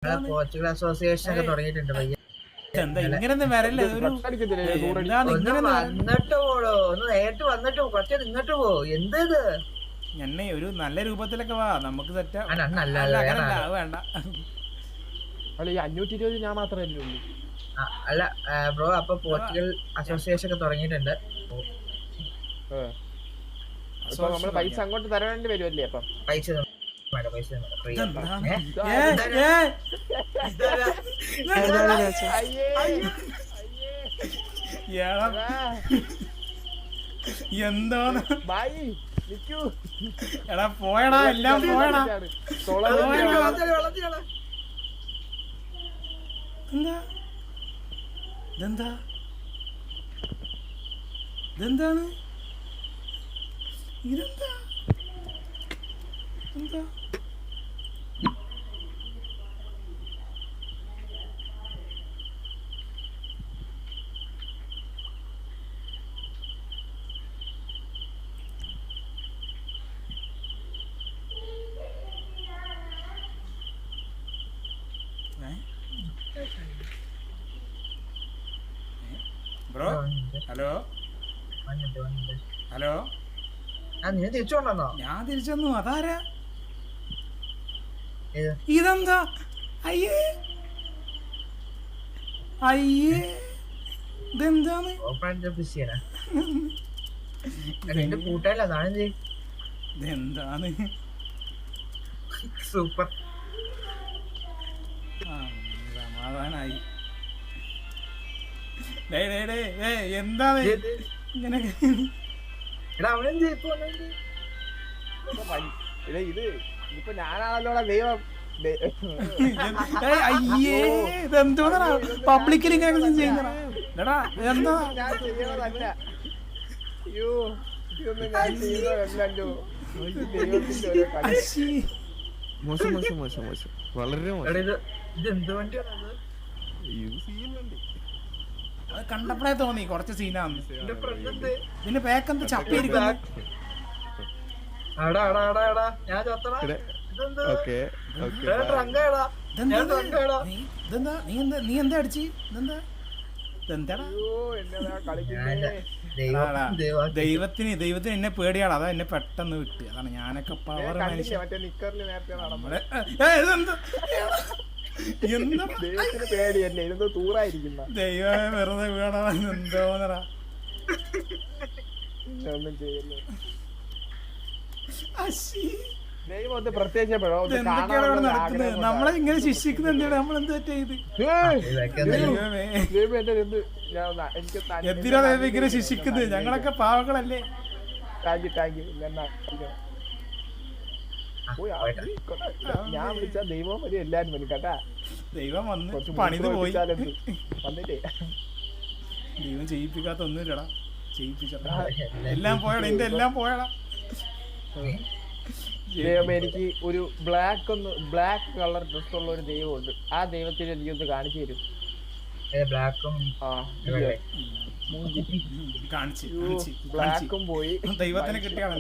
Portugal association ഒക്കെ തുടങ്ങിയിട്ടുണ്ട് പയ്യ. ഇങ്ങനൊന്നും വരല്ലേ ഒന്ന് വന്നിട്ട് പോടോ, ഒന്ന് നേരിട്ട് വന്നിട്ട് കുറച്ച് നിന്നിട്ട് പോ. എന്തത് എന്നെ ഒരു നല്ല രൂപത്തിലൊക്കെ വാ, നമുക്ക് സെറ്റ് വേണ്ട. അല്ല, ഈ 520 ഞാൻ മാത്രമല്ലേ ഉള്ളൂ. അല്ല ബ്രോ, അപ്പൊ പോർച്ചുഗൽ അസോസിയേഷൻ ഒക്കെ തുടങ്ങിയിട്ടുണ്ട്. നമ്മള് പൈസ അങ്ങോട്ട് തരേണ്ടി വരുമല്ലേ? അപ്പം പൈസ എന്താണ് എടാ പോയടാ, എല്ലാം പോയടാ. ഇതെന്താ ഇതെന്താണ് ഇതെന്താ എന്താ ബ്രോ? ഹലോ ഹലോ, നീ തിരിച്ചുകൊണ്ടോ? ഞാൻ തിരിച്ചു വന്നു. അതാരാ? ഇതെന്താ? അയ്യേ അയ്യേ, ഇതെന്താണ്? ഇതെന്താണ്? സൂപ്പർ, സമാധാനായി. എന്താണ് ഇങ്ങനെ? ഇത് ഇപ്പൊ ഞാനാണല്ലോടാ ദൈവം. അയ്യേ, ഇതെന്തോന്നാ പബ്ലിക്കിൽ ഇങ്ങനെ ചെയ്യുന്നടാ? എന്താ ഞാൻ ചെയ്യുന്നതല്ല. അയ്യോ, ഇതൊന്നും ഞാൻ ചെയ്യുന്നതല്ലോ. മോശം മോശം മോശം മോശം, വളരെ മോശം. ഇതെന്ത് വണ്ടിയാണ്? അത് കണ്ടപ്പോഴേ തോന്നി കുറച്ച് സീനാന്ന്. ഇതിന്റെ പേക്കെന്ത് ചപ്പിയിരിക്കുന്നു? നീ എന്താ അടിച്ച്? ദൈവത്തിന് എന്നെ പേടിയാണ്, അതാ എന്നെ പെട്ടെന്ന് വിട്ട്. അതാണ് ഞാനൊക്കെ പവർ മനുഷ്യൻ. പേടിയല്ലേ, ഇതൊന്ന് തൂറായിരിക്കുന്ന ദൈവമേ, വെറുതെ വീണവൻ എന്തോന്നടാ. ഒന്നും ചെയ്യല്ലേ ദൈവം ഒന്ന് പ്രത്യേകിച്ച് നമ്മളെ ഇങ്ങനെ ശിക്ഷിക്കുന്നത് എന്താണ്? നമ്മളെന്ത് ചെയ്ത് എന്തിനാ ദൈവം ഇങ്ങനെ ശിക്ഷിക്കുന്നത്? ഞങ്ങളൊക്കെ പാവങ്ങളല്ലേ? ഞാൻ വിളിച്ച ദൈവം വരും, എല്ലാരും വരും കേട്ടാ. ദൈവം വന്ന് പണിത് പോയി. വന്നിട്ടേ ദൈവം ചെയ്യിപ്പിക്കാത്ത ഒന്നുമില്ലടാ, ചെയ്യിപ്പിച്ചടാ. എല്ലാം പോയടാ, എന്റെ എല്ലാം പോയടാ. ദൈവം, എനിക്ക് ഒരു ബ്ലാക്ക് കളർ ഡ്രസ് ഉള്ള ഒരു ദൈവമുണ്ട്. ആ ദൈവത്തിന് എനിക്കൊന്ന് കാണിച്ചു തരും. ബ്ലാക്കും പോയി, ദൈവത്തിനെ കിട്ടിയാണ്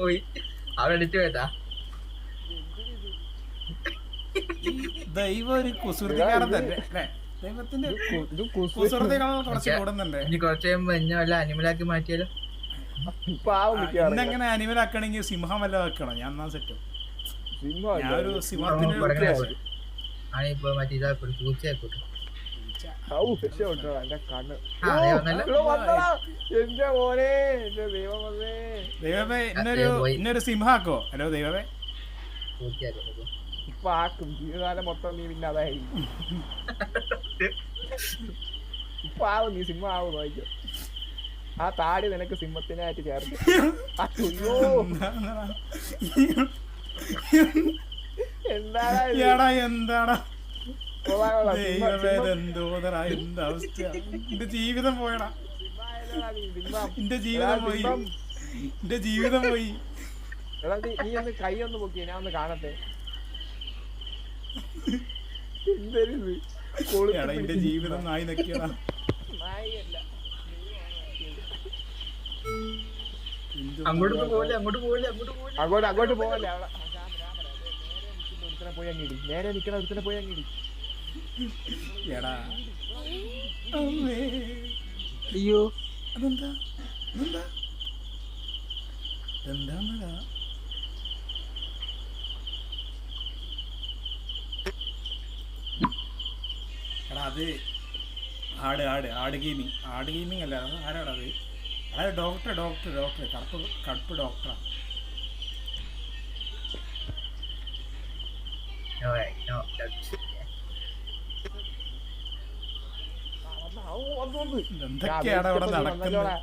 പോയി. അവടിച്ചു പോയതാ. ദൈവം ഒരു കുസൃതിക്കാരൻ തന്നെ അല്ലേ? ദൈവത്തിന്റെ കുസൃതികൾ കുറച്ച് കൂടുന്നുണ്ട്. ഇനി കുറച്ച് കഴിയുമ്പോ എന്നെ വല്ല അനിമലാക്കി മാറ്റിയാലോ? ഇന്നെങ്ങനെ അനിമൽ ആക്കണമെങ്കിൽ സിംഹം വല്ല വെക്കണം. ഞാൻ എന്നാ സെറ്റ്. ഞാനൊരു സിംഹത്തിന് മറ്റേ ഇതാക്കോട്ടെ, പൂച്ചയാക്കോട്ടെ. ദൈവമേ, ഇന്നൊരു സിംഹാക്കോ. ഹലോ ദൈവമേ, ഇപ്പൊ ആക്കും. ജീവിതകാലം മൊത്തം നീ പിന്നെ അതായി. ഇപ്പൊ ആവും, നീ സിംഹം ആവും. നോക്കിയോ, ആ താടി നിനക്ക് സിംഹത്തിനായിട്ട് ചേർത്ത്. എന്താടാ എന്താ അവസ്ഥ? എന്റെ ജീവിതം പോയടാ, എന്റെ ജീവിതം പോയി, എന്റെ ജീവിതം പോയി. നീ ഒന്ന് കൈ ഒന്ന് പൊക്കിയ, ഞാൻ ഒന്ന് കാണട്ടെ. എന്റെ ജീവിതം നായി നക്കിയടാ. അങ്ങോട്ട് പോകല്ലേ, അങ്ങോട്ട് പോകല്ലേ. ഒരുത്തനെ പോയി അങ്ങിടി, നേരെ നിൽക്കണ ഒരുത്തനെ പോയി അങ്ങിടി. എടാ അമ്മേ. അയ്യോ അതെന്താ എന്താ എന്താ എടാ അത് ആട് ഗെയിമിങ് അല്ല, അത് ആരാടാ അത്? അതായത് ഡോക്ടർ കറുപ്പ് ഡോക്ടറാ. എന്തൊക്കെയാടാ അവിടെ നടക്കുന്നത്?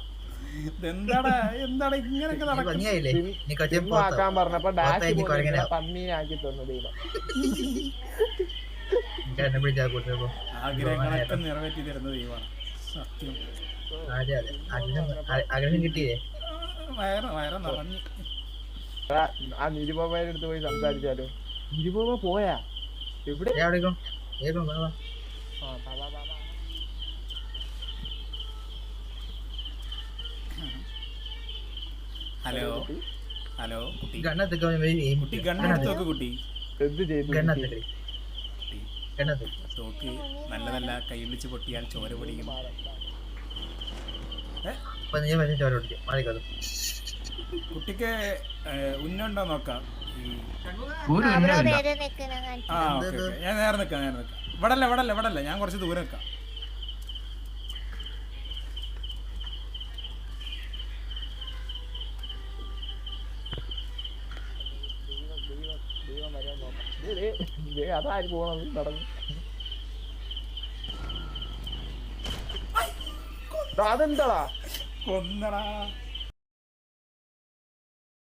എന്താടാ ഇങ്ങനെയൊക്കെ നടക്കുന്നത്? ആക്കാൻ പറഞ്ഞപ്പോ ഡാഷ് പന്നീനാക്കി തന്നു ദൈവം. ആഗ്രഹങ്ങളൊക്കെ നിറവേറ്റി തരുന്ന ദൈവമാണ് സത്യം. ആഗ്രഹം കിട്ടിയേ. വയറ് നിറഞ്ഞു. ആ നിരുപമയുടെ അടുത്ത് പോയി സംസാരിച്ചാലോ? നിരുപമ പോയാ എവിടെ? ഹലോ കുട്ടി, കുട്ടി ഗണ്ണെടുത്ത് നോക്ക് കുട്ടി. എന്ത് ചെയ്തു? തോക്ക് നല്ലതല്ല, കൈ വിളിച്ച് പൊട്ടിയാൽ ചോര പൊടിയും. കുട്ടിക്ക് ഉന്നുണ്ടോ നോക്കാം. ആ ഓക്കെ, ഞാൻ നേരെ നിൽക്കാം. ഇവിടല്ല, ഞാൻ കുറച്ച് ദൂരം നിൽക്കാം. അതാര് പോണത് നടന്നു? അതെന്താടാ കൊന്നടാ.